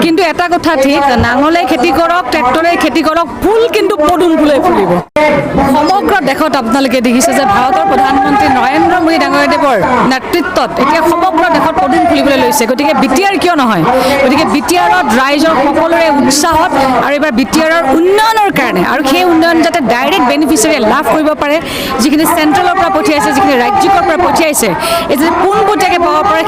কিন্তু এটা কথা ঠিক, নাঙলে খেতি কৰক, ট্ৰেক্টৰে খেতি কৰক, ফুল কিন্তু পদুম ফুলে ফুলিব। সমগ্ৰ দেশত আপোনালোকে দেখিছে যে ভাৰতৰ প্ৰধানমন্ত্ৰী নৰেন্দ্ৰ মোদী ডাঙৰীয়াদেৱৰ নেতৃত্বত এতিয়া সমগ্ৰ দেশত পদুম ফুলিবলৈ লৈছে। গতিকে BTR কিয় নহয়? গতিকে BTRত ৰাইজৰ সকলোৰে উৎসাহত আৰু এইবাৰ BTRৰ উন্নয়নৰ কাৰণে আৰু সেই উন্নয়ন যাতে ডাইৰেক্ট বেনিফিচিয়াৰী লাভ কৰিব পাৰে, যিখিনি চেণ্ট্ৰেলৰ পৰা পঠিয়াইছে, যিখিনি ৰাজ্যিকৰ পৰা পঠিয়াইছে, এই যে পোনপটীয়াকৈ পাব পাৰে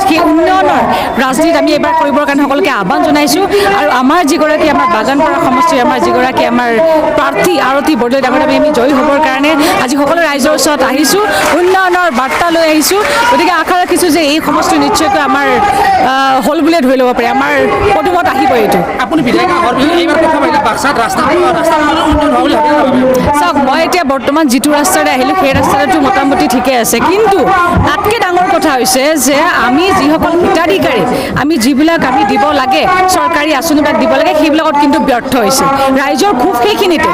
সেই উন্নয়নৰ ৰাজনীতি আমি এইবাৰ কৰিবৰ কাৰণে সকলোকে আহ্বান জনাইছোঁ। আৰু আমাৰ যিগৰাকী আমাৰ বাগানপাৰা সমষ্টিৰ আমাৰ যিগৰাকী আমাৰ প্ৰাৰ্থী আৰতী বৰদলৈ ডাঙৰীয়া আমি জয়ী হ'বৰ কাৰণে আজি সকলো ৰাইজৰ ওচৰত আহিছোঁ, উন্নয়নৰ বাৰ্তা লৈ আহিছোঁ। গতিকে আশা ৰাখিছোঁ যে এই সমষ্টি নিশ্চয়কৈ আমাৰ হ'ল বুলিয়ে ধৰি ল'ব পাৰি, আমাৰ পদুমত আহিব এইটো। আপুনি বিধায়িকা এইবাৰ কথা পাতিলে বাক্সাত ৰাস্তা চাওক, মই এতিয়া বৰ্তমান যিটো ৰাস্তাৰে আহিলোঁ সেই ৰাস্তাটো মোটামুটি ঠিকে আছে, কিন্তু তাতকৈ ডাঙৰ কথা হৈছে যে আমি যিসকল হিতাধিকাৰী আমি যিবিলাক আমি দিব লাগে, চৰকাৰী আঁচনিবিলাক দিব লাগে, সেইবিলাকত কিন্তু ব্যৰ্থ হৈছে। ৰাইজৰ ক্ষোভ সেইখিনিতে,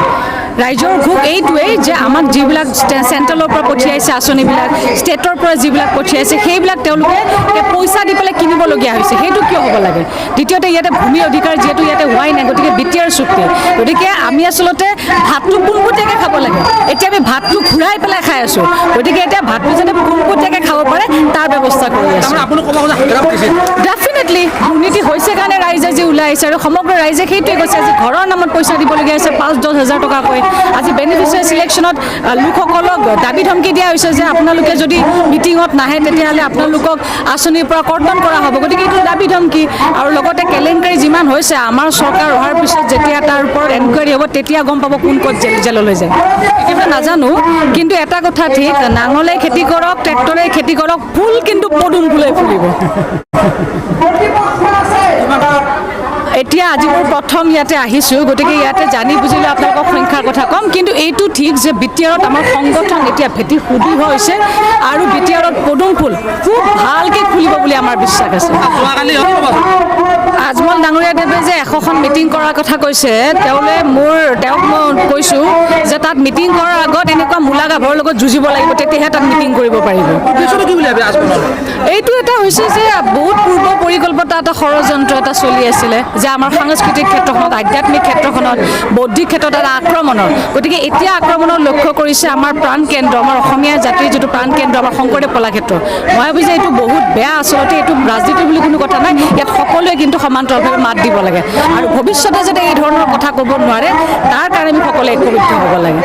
ৰাইজৰ ক্ষোভ এইটোৱেই যে আমাক যিবিলাক চেণ্ট্ৰেলৰ পৰা পঠিয়াইছে আঁচনিবিলাক, ষ্টেটৰ পৰা যিবিলাক পঠিয়াইছে সেইবিলাক তেওঁলোকে পইচা দি পেলাই কিনিবলগীয়া হৈছে। সেইটো কিয় হ'ব লাগে? দ্বিতীয়তে ইয়াতে ভূমি অধিকাৰ যিহেতু ইয়াতে হোৱাই নাই, গতিকে BTR চুক্তি, গতিকে আমি আচলতে ভাতটো পোনপটীয়াকৈ খাব লাগে। এতিয়া আমি ভাতটো ঘূৰাই পেলাই খাই আছোঁ, গতিকে এতিয়া ভাতটো যাতে পোনপটীয়াকৈ খাব পাৰে তাৰ ব্যৱস্থা কৰি আছোঁ। ডেফিনেটলি দুৰ্নীতি হৈছে কাৰণে ৰাইজে যি ওলাই আহিছে আৰু সমগ্ৰ ৰাইজে সেইটোৱে কৈছে যে ঘৰৰ নামত পইচা দিবলগীয়া হৈছে 5-10 হাজাৰ টকাকৈ। আজি বেনিফিচিয়াৰী চিলেকশ্যনত লোকসকলক দাবী ধমকি দিয়া হৈছে যে আপোনালোকে যদি মিটিঙত নাহে তেতিয়াহ'লে আপোনালোকক আঁচনিৰ পৰা কৰ্তন কৰা হ'ব। গতিকে এইটো দাবী ধমকি আৰু লগতে কেলেংকাৰী যিমান হৈছে, আমাৰ চৰকাৰ অহাৰ পিছত যেতিয়া তাৰ ওপৰত এনকুৱাৰী হ'ব তেতিয়া গম পাব কোন ক'ত জেললৈ যায়। এতিয়া নাজানো, কিন্তু এটা কথা ঠিক, নাঙলে খেতি কৰক, ট্ৰেক্টৰে খেতি কৰক, ফুল কিন্তু পদুম ফুলে ফুলিব। এতিয়া আজি মই প্ৰথম ইয়াতে আহিছোঁ, গতিকে ইয়াতে জানি বুজিলে আপোনালোকক সংখ্যাৰ কথা ক'ম, কিন্তু এইটো ঠিক যে BTRত আমাৰ সংগঠন এতিয়া ভেটি সুদৃঢ় হৈছে আৰু BTRত পদুম ফুল খুব ভালকৈ ফুলিব বুলি আমাৰ বিশ্বাস আছে। আজমল ডাঙৰীয়াদেৱে যে 100খন মিটিং কৰাৰ কথা কৈছে, তেওঁক মই কৈছোঁ যে তাত মিটিং কৰাৰ আগত এনেকুৱা মূলা গাভৰুৰ লগত যুঁজিব লাগিব, তেতিয়াহে তাত মিটিং কৰিব পাৰিব। এইটো এটা হৈছে যে বহুত পূৰ্ব পৰিকল্পিত এটা ষড়যন্ত্ৰ এটা চলি আছিলে যে আমাৰ সাংস্কৃতিক ক্ষেত্ৰখনত, আধ্যাত্মিক ক্ষেত্ৰখনত, বৌদ্ধিক ক্ষেত্ৰত এটা আক্ৰমণৰ। গতিকে এতিয়া আক্ৰমণৰ লক্ষ্য কৰিছে আমাৰ প্ৰাণকেন্দ্ৰ, আমাৰ অসমীয়া জাতিৰ যিটো প্ৰাণকেন্দ্ৰ আমাৰ শংকৰদেৱ কলাক্ষেত্ৰ। মই ভাবোঁ যে এইটো বহুত বেয়া। আচলতে এইটো ৰাজনীতি বুলি কোনো কথা নাই, ইয়াত সকলোৱে কিন্তু সমান্তৰালভাৱে মাত দিব লাগে আৰু ভৱিষ্যতে যাতে এই ধৰণৰ কথা ক'ব নোৱাৰে তাৰ কাৰণে আমি সকলোৱে ঐক্যবদ্ধ হ'ব লাগে।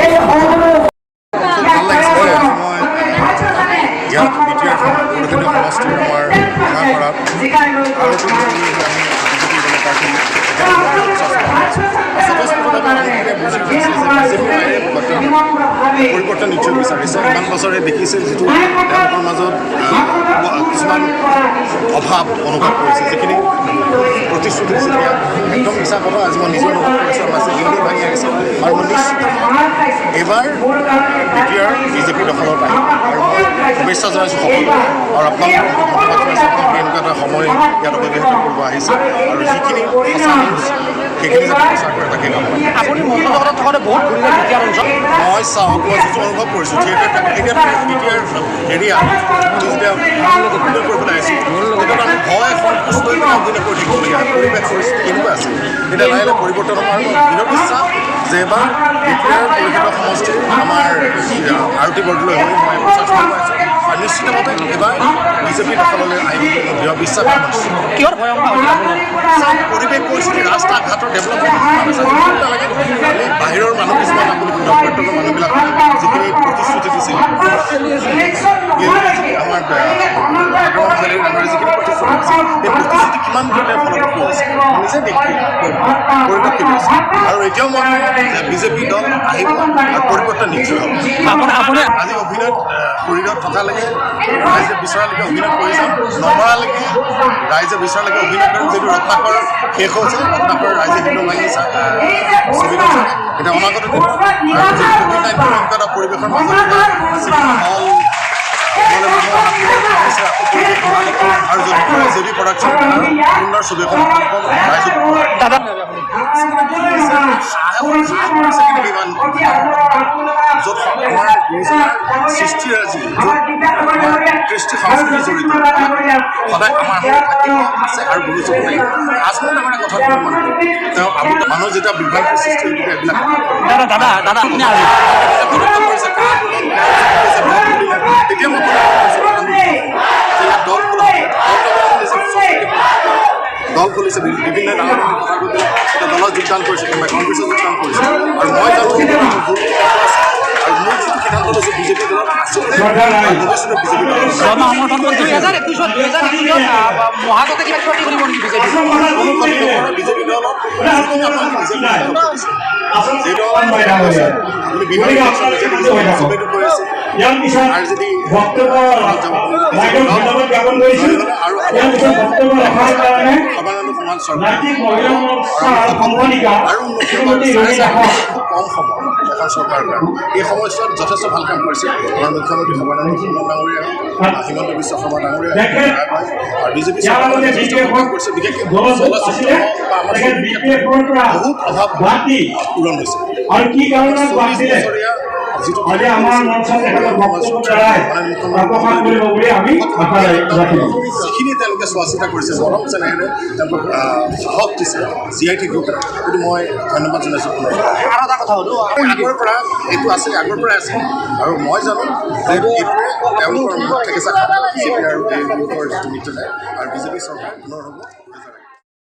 পৰিৱৰ্তন নিশ্চয় বিচাৰিছে। ইমান বছৰে দেখিছে যিটো তেওঁলোকৰ মাজত কিছুমান অভাৱ অনুভৱ কৰিছে, যিখিনি প্ৰতিশ্ৰুতি দিছিল একদম মিছা কথা। আজি মই নিজে অনুভৱ কৰিছোঁ, আমাৰ দিল্লী ভাঙি আহিছে আৰু মই নিশ্চিত এইবাৰ BTR BJP দখলত আহিব আৰু মই শুভেচ্ছা জনাইছোঁ সকলোকে আৰু আপোনালোকক ধন্যবাদ জনাইছোঁ। আপোনালোকে এনেকুৱা এটা সময় ইয়াত অব্যাহত কৰিব আহিছে আৰু যিখিনি সঁচা নিউজ সেইখিনি যাতে প্ৰচাৰ কৰে তাকে কাম কৰে। আপুনি মন্ত্ৰীজগতত থকাতে বহুত ঘূৰিলে BTR অঞ্চল। মই চাওঁ, মই যিটো অনুভৱ কৰিছোঁ থিয়েটাৰ BTR এৰিয়া যেতিয়া অভিনয় কৰিবলৈ আহিছোঁ তেতিয়া আমি ভয় সন্তুষ্ট কৰি অভিনয় কৰি থাকিবলগীয়া হয়। পৰিৱেশ পৰিস্থিতি কেনেকুৱা আছে, তেতিয়া লাহে লাহে পৰিৱৰ্তন হোৱাৰ দৃঢ় বিশ্বাস যে এবাৰ BTR পৰিষদ সমষ্টিৰ আমাৰ আৰতী বৰদলৈ হৈ মই প্ৰচাৰ চলাব আহিছোঁ আৰু নিশ্চিতভাৱে এবাৰ BJP দখললৈ আহিব বুলি মই দৃঢ় বিশ্বাস কৰিছোঁ। কিহৰ ভয়ংকৰ পৰিৱেশ পৰিস্থিতি, ৰাস্তা ঘাটৰ ডেভেলপমেণ্ট নালাগে, বাহিৰৰ মানুহ কিছুমান আপুনি পৰ্যটকৰ মানুহবিলাক যিখিনি প্ৰতিশ্ৰুতি দিছিল আমাৰ যিখিনি প্ৰতিশ্ৰুতি দিছিল সেই প্ৰতিশ্ৰুতি কিমান দূৰলৈ ফলপ্ৰসূ হৈছে নিজে পৰিলক্ষিত হৈছে। আৰু এতিয়াও মই BJP দল আহিব আৰু পৰিৱৰ্তন নিশ্চয় হ'ব। আপুনি আজি অভিনয়ত শৰীৰত থকালৈকে ৰাইজে বিচৰালৈকে অভিনয় কৰি যাম, নমৰালৈকে ৰাইজে বিচৰালৈকে অভিনয় কৰিম। যিটো ৰত্নাকৰ শেষ হৈছে, ৰত্নাকৰ ৰাইজে হিন্দু বাহিনী ছবিখন চাগে এতিয়া অনাগত দিন আৰু COVID-19 এনেকুৱা এটা পৰিৱেশৰ মাজত আৰু যদি প্ৰডাকশ্যন সুন্দৰ ছবি এখন ৰাইজক য'ত আমাৰ সৃষ্টিৰাজি, কৃষ্টি সংস্কৃতি জড়িত সদায় আমাৰ থাকিব আছে আৰু ভৱিষ্যতে আজমল ডাঙৰীয়া কথাটো মই মানো তেওঁ মানুহৰ যেতিয়া বিভ্ৰান্তিৰ সৃষ্টি হৈ থাকে এইবিলাক দাদা আপুনি আৰু তেতিয়া মই দল খুলিছে বিভিন্ন ডাঙৰ দলত যোগদান কৰিছে কোনোবাই কংগ্ৰেছত যোগদান কৰিছে আৰু মই জানো আৰু মোৰ যিটো সিদ্ধান্ত লৈছে বিজেপি দলত আচলতে ভৱিষ্যতে বিজেপি দল জনসমৰ্থন কৰি 2021 মহাগতে কিবা ক্ষতি কৰিব নেকি বিজেপি বিজেপি দলত যিটো আপুনি বিহাৰী বিজেপিটো কৈ আছে আৰু যদি সৰ্বানন্দ সমাজ চৰকাৰ আৰু উন্নতি কম সময় এখন চৰকাৰৰ কাৰণে এই সময়ছোৱাত যথেষ্ট ভাল কাম কৰিছে আমাৰ মুখ্যমন্ত্ৰী সৰ্বানন্দ সোণোৱাল ডাঙৰীয়া হিমন্ত বিশ্ব শৰ্মা ডাঙৰীয়া আৰু বিজেপি চৰকাৰে যথেষ্ট ভাল কাম কৰিছে বিশেষকৈ জলচিত্ৰ বা আমাৰ বহুত অভাৱ পূৰণ হৈছে আৰু কি কাৰণত 40 বছৰীয়া যিটো যিখিনি তেওঁলোকে চোৱা চিতা কৰিছে মৰম চেনেহেৰে তেওঁলোকক সাহস দিছে জীয়াই থাকিব পাৰে সেইটো মই ধন্যবাদ জনাইছোঁ আৰু এটা কথা হ'ল আগৰ পৰা এইটো আছে আগৰ পৰাই আছে আৰু মই জানো যে এইটোৱে তেওঁলোকৰ মুখত ঠেকেচা বিজেপি আৰু এই লোকৰ যিটো মিত্ৰ নাই আৰু বিজেপি চৰকাৰ পুনৰ হ'ব